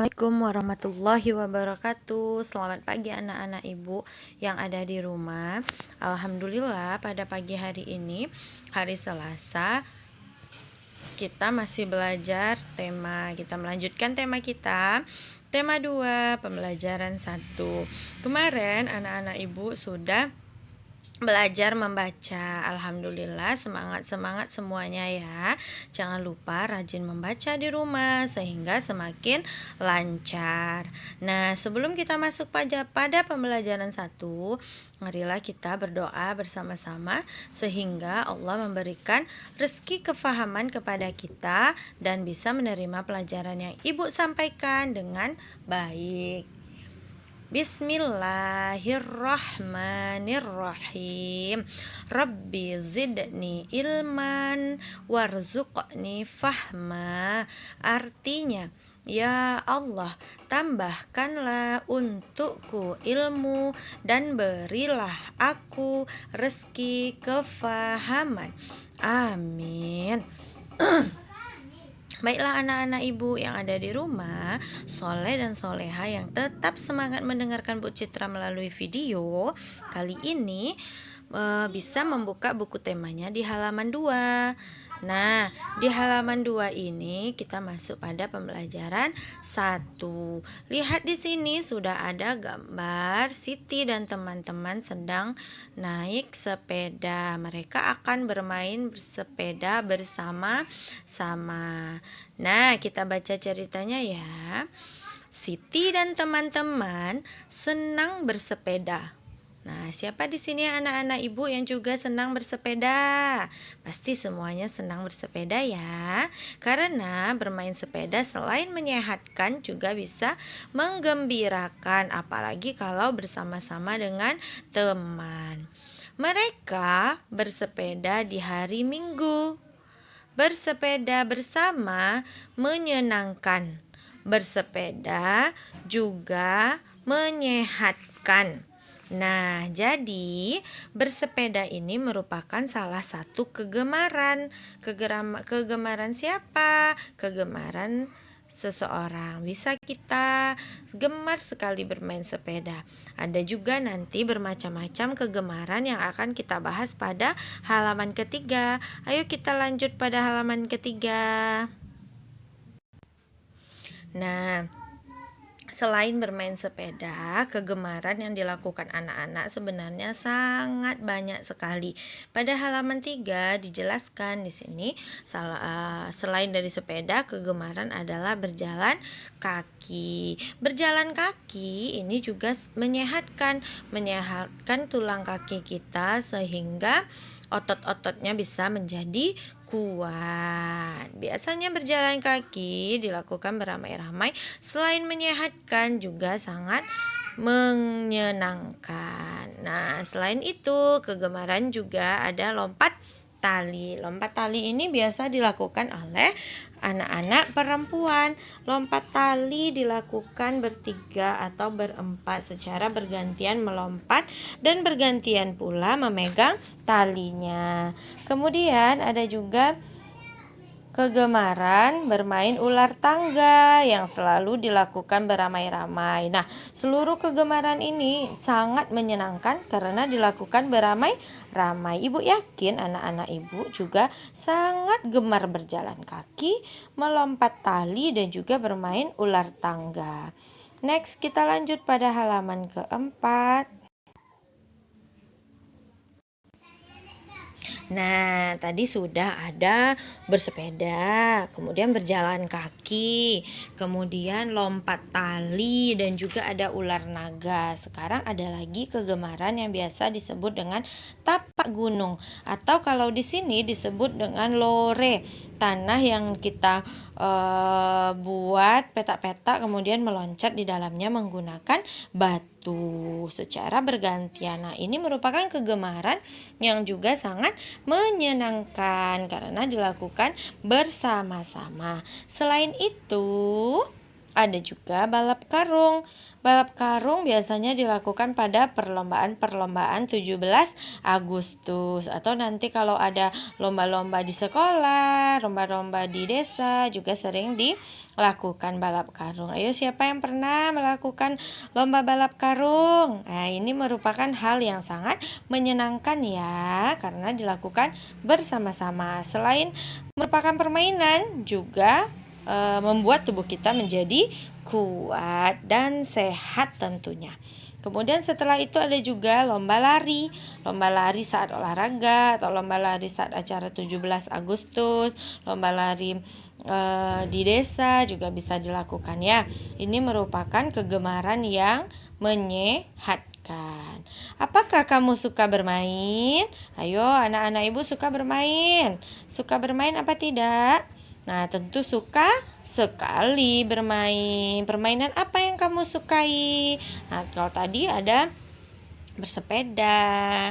Assalamualaikum warahmatullahi wabarakatuh. Selamat pagi anak-anak ibu yang ada di rumah. Alhamdulillah pada pagi hari ini, hari Selasa, kita masih belajar kita melanjutkan tema kita. Tema 2, pembelajaran 1. Kemarin anak-anak ibu sudah belajar membaca. Alhamdulillah, semangat semuanya ya. Jangan lupa rajin membaca di rumah sehingga semakin lancar. Nah, sebelum kita masuk pada pembelajaran 1, marilah kita berdoa bersama-sama sehingga Allah memberikan rezeki kefahaman kepada kita dan bisa menerima pelajaran yang Ibu sampaikan dengan baik. Bismillahirrahmanirrahim. Rabbi zidni ilman warzuqni fahma. Artinya, ya Allah, tambahkanlah untukku ilmu dan berilah aku rezeki kefahaman. Amin. Baiklah anak-anak ibu yang ada di rumah, soleh dan soleha yang tetap semangat mendengarkan Bu Citra melalui video, kali ini bisa membuka buku temanya di halaman 2. Nah, di halaman 2 ini kita masuk pada pembelajaran 1. Lihat di sini sudah ada gambar Siti dan teman-teman sedang naik sepeda. Mereka akan bermain bersepeda bersama-sama. Nah, kita baca ceritanya ya. Siti dan teman-teman senang bersepeda. Nah, siapa di sini anak-anak ibu yang juga senang bersepeda? Pasti semuanya senang bersepeda ya. Karena bermain sepeda selain menyehatkan juga bisa menggembirakan, apalagi kalau bersama-sama dengan teman. Mereka bersepeda di hari Minggu. Bersepeda bersama menyenangkan. Bersepeda juga menyehatkan. Nah, jadi bersepeda ini merupakan salah satu kegemaran. Kegemaran siapa? Kegemaran seseorang. Bisa kita gemar sekali bermain sepeda. Ada juga nanti bermacam-macam kegemaran yang akan kita bahas pada halaman ketiga. Ayo kita lanjut pada halaman ketiga. Nah, selain bermain sepeda, kegemaran yang dilakukan anak-anak sebenarnya sangat banyak sekali. Pada halaman 3 dijelaskan di sini, selain dari sepeda, kegemaran adalah berjalan kaki. Berjalan kaki ini juga menyehatkan tulang kaki kita sehingga otot-ototnya bisa menjadi kuat. Biasanya berjalan kaki dilakukan beramai-ramai, selain menyehatkan juga sangat menyenangkan. Nah, selain itu, kegemaran juga ada lompat tali. Lompat tali ini biasa dilakukan oleh anak-anak perempuan. Lompat tali dilakukan bertiga atau berempat secara bergantian melompat dan bergantian pula memegang talinya. Kemudian ada juga kegemaran bermain ular tangga yang selalu dilakukan beramai-ramai. Nah, seluruh kegemaran ini sangat menyenangkan karena dilakukan beramai-ramai. Ibu yakin anak-anak ibu juga sangat gemar berjalan kaki, melompat tali, dan juga bermain ular tangga. Next, kita lanjut pada halaman keempat. Nah, tadi sudah ada bersepeda, kemudian berjalan kaki, kemudian lompat tali, dan juga ada ular naga. Sekarang ada lagi kegemaran yang biasa disebut dengan tapak gunung, atau kalau di sini disebut dengan lore, tanah yang kita buat petak-petak kemudian meloncat di dalamnya menggunakan batu secara bergantian. Nah, ini merupakan kegemaran yang juga sangat menyenangkan karena dilakukan bersama-sama. Selain itu, Ada juga balap karung. Balap karung biasanya dilakukan pada perlombaan-perlombaan 17 Agustus atau nanti kalau ada lomba-lomba di sekolah, lomba-lomba di desa juga sering dilakukan balap karung. Ayo, siapa yang pernah melakukan lomba balap karung? Nah, ini merupakan hal yang sangat menyenangkan ya, karena dilakukan bersama-sama. Selain merupakan permainan, juga membuat tubuh kita menjadi kuat dan sehat tentunya. Kemudian setelah itu ada juga lomba lari. Lomba lari saat olahraga atau lomba lari saat acara 17 Agustus, lomba lari di desa juga bisa dilakukan ya. Ini merupakan kegemaran yang menyehatkan. Apakah kamu suka bermain? Ayo, anak-anak ibu suka bermain. Suka bermain apa tidak? Nah, tentu suka sekali bermain. Permainan apa yang kamu sukai? Nah, kalau tadi ada bersepeda,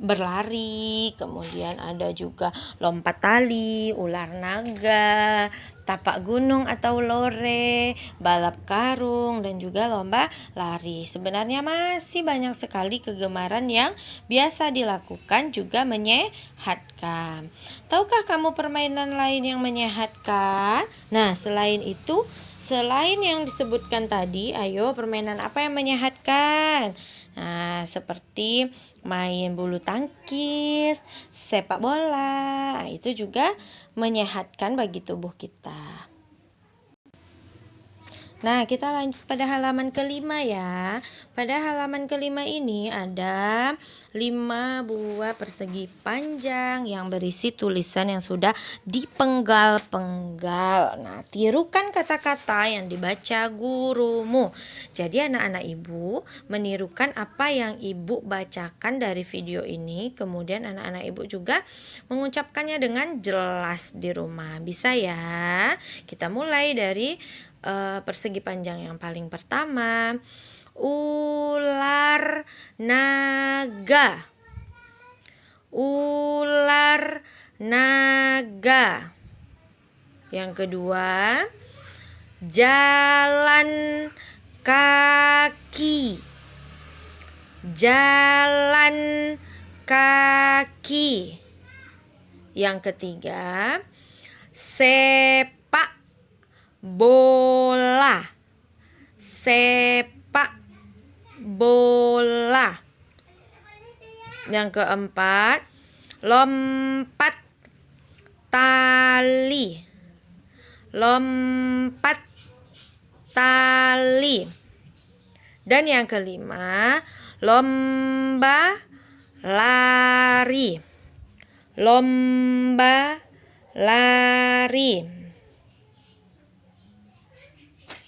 berlari, kemudian ada juga lompat tali, ular naga, tapak gunung atau lore, balap karung, dan juga lomba lari. Sebenarnya masih banyak sekali kegemaran yang biasa dilakukan juga menyehatkan. Tahukah kamu permainan lain yang menyehatkan? Nah, selain itu, selain yang disebutkan tadi, ayo permainan apa yang menyehatkan? Nah, seperti main bulu tangkis, sepak bola, itu juga menyehatkan bagi tubuh kita. Nah, kita lanjut pada halaman kelima ya. Pada halaman kelima ini ada 5 buah persegi panjang yang berisi tulisan yang sudah dipenggal-penggal. Nah, tirukan kata-kata yang dibaca gurumu. Jadi anak-anak ibu menirukan apa yang ibu bacakan dari video ini. Kemudian anak-anak ibu juga mengucapkannya dengan jelas di rumah. Bisa ya? Kita mulai dari persegi panjang yang paling pertama. Ular naga. Ular naga. Yang kedua, jalan kaki. Jalan kaki. Yang ketiga, sepak bola. Sepak bola. Yang keempat, lompat tali. Lompat tali. Dan yang kelima, lomba lari. Lomba lari.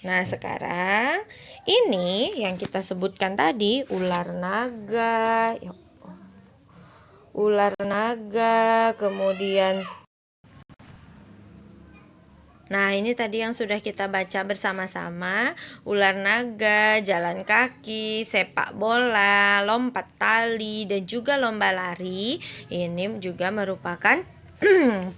Nah, sekarang ini yang kita sebutkan tadi, ular naga. Ular naga, kemudian nah, ini tadi yang sudah kita baca bersama-sama. Ular naga, jalan kaki, sepak bola, lompat tali, dan juga lomba lari. Ini juga merupakan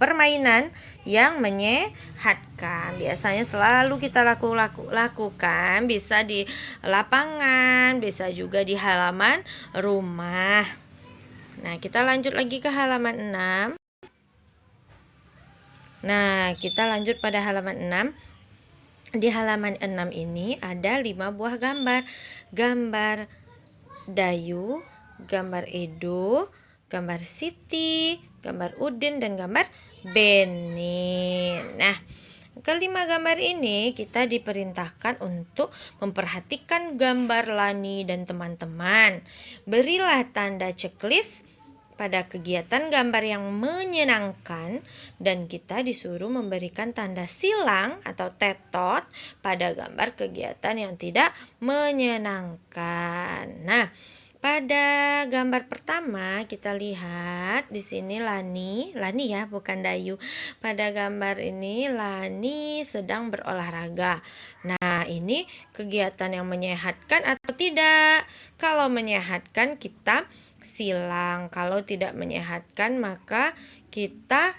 permainan yang menyehatkan. Biasanya selalu kita lakukan, bisa di lapangan, bisa juga di halaman rumah. Nah, kita lanjut lagi ke halaman 6. Nah, kita lanjut pada halaman 6. Di halaman 6 ini ada 5 buah gambar. Gambar Dayu, gambar Edo, gambar Siti, gambar Udin, dan gambar Beni. Nah, kelima gambar ini kita diperintahkan untuk memperhatikan gambar Lani dan teman-teman. Berilah tanda checklist pada kegiatan gambar yang menyenangkan, dan kita disuruh memberikan tanda silang atau tetot pada gambar kegiatan yang tidak menyenangkan. Nah, pada gambar pertama kita lihat di sini Lani ya, bukan Dayu. Pada gambar ini Lani sedang berolahraga. Nah, ini kegiatan yang menyehatkan atau tidak? Kalau menyehatkan kita silang, kalau tidak menyehatkan maka kita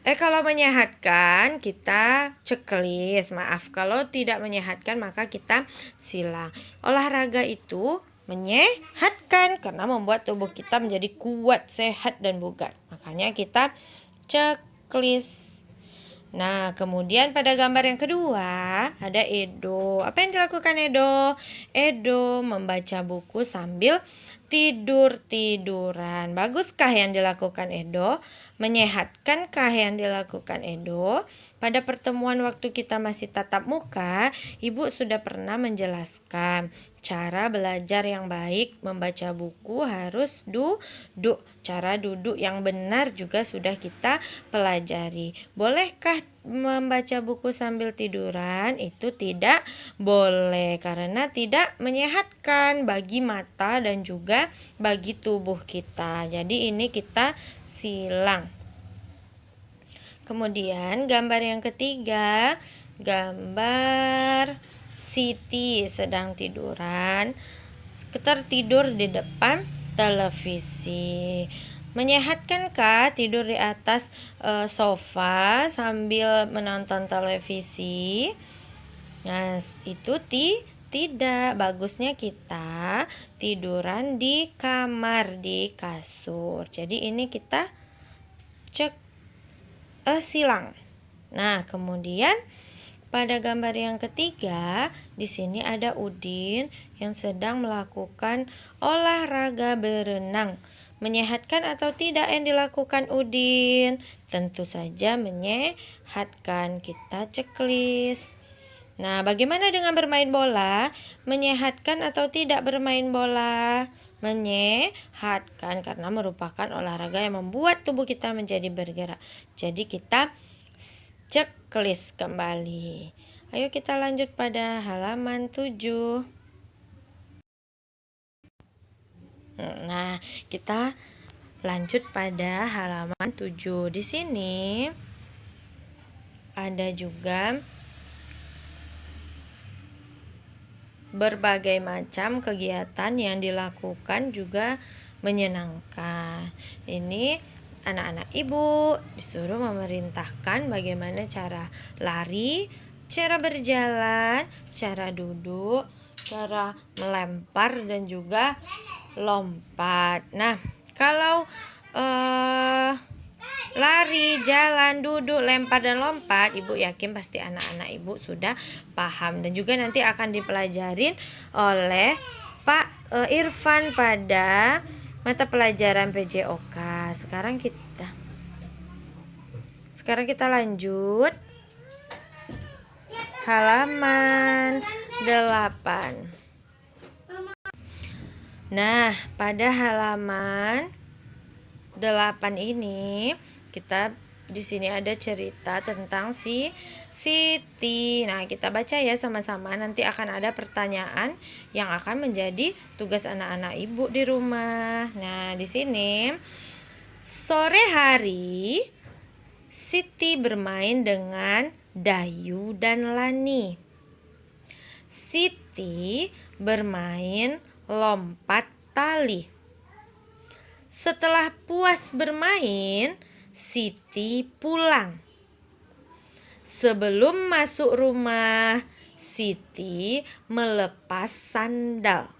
Kalau menyehatkan kita checklist. Maaf, kalau tidak menyehatkan maka kita silang. Olahraga itu menyehatkan karena membuat tubuh kita menjadi kuat, sehat, dan bugar. Makanya kita checklist. Nah, kemudian pada gambar yang kedua ada Edo. Apa yang dilakukan Edo? Edo membaca buku sambil tidur-tiduran. Baguskah yang dilakukan Edo? Menyehatkankah yang dilakukan Edo? Pada pertemuan waktu kita masih tatap muka, Ibu sudah pernah menjelaskan cara belajar yang baik membaca buku harus duduk. Cara duduk yang benar juga sudah kita pelajari. Bolehkah membaca buku sambil tiduran? Itu tidak boleh karena tidak menyehatkan bagi mata dan juga bagi tubuh kita. Jadi ini kita silang. Kemudian gambar yang ketiga, gambar Siti sedang tiduran, tertidur di depan televisi. Menyehatkankah tidur di atas sofa sambil menonton televisi? Nah, itu tidak. Bagusnya kita tiduran di kamar, di kasur. Jadi ini kita silang. Nah, kemudian pada gambar yang ketiga, di sini ada Udin yang sedang melakukan olahraga berenang. Menyehatkan atau tidak yang dilakukan Udin? Tentu saja menyehatkan. Kita checklist. Nah, bagaimana dengan bermain bola? Menyehatkan atau tidak bermain bola? Menyehatkan karena merupakan olahraga yang membuat tubuh kita menjadi bergerak. Jadi kita checklist kembali. Ayo kita lanjut pada halaman 7. Nah, kita lanjut pada halaman 7. Di sini ada juga berbagai macam kegiatan yang dilakukan juga menyenangkan. Ini anak-anak ibu disuruh memerintahkan bagaimana cara lari, cara berjalan, cara duduk, cara melempar dan juga lompat. Nah, kalau lari, jalan, duduk, lempar, dan lompat, Ibu yakin pasti anak-anak Ibu sudah paham. Dan juga nanti akan dipelajarin oleh Pak Irfan pada mata pelajaran PJOK. Sekarang kita lanjut halaman 8. Nah, pada halaman 8 ini kita di sini ada cerita tentang si Siti. Nah, kita baca ya sama-sama. Nanti akan ada pertanyaan yang akan menjadi tugas anak-anak ibu di rumah. Nah, di sini sore hari Siti bermain dengan Dayu dan Lani. Siti bermain lompat tali. Setelah puas bermain, Siti pulang. Sebelum masuk rumah, Siti melepas sandal.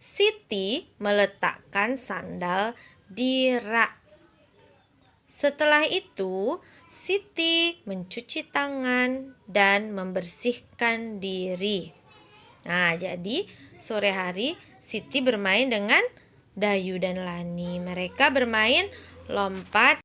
Siti meletakkan sandal di rak. Setelah itu, Siti mencuci tangan dan membersihkan diri. Nah, jadi sore hari Siti bermain dengan Dayu dan Lani. Mereka bermain lompat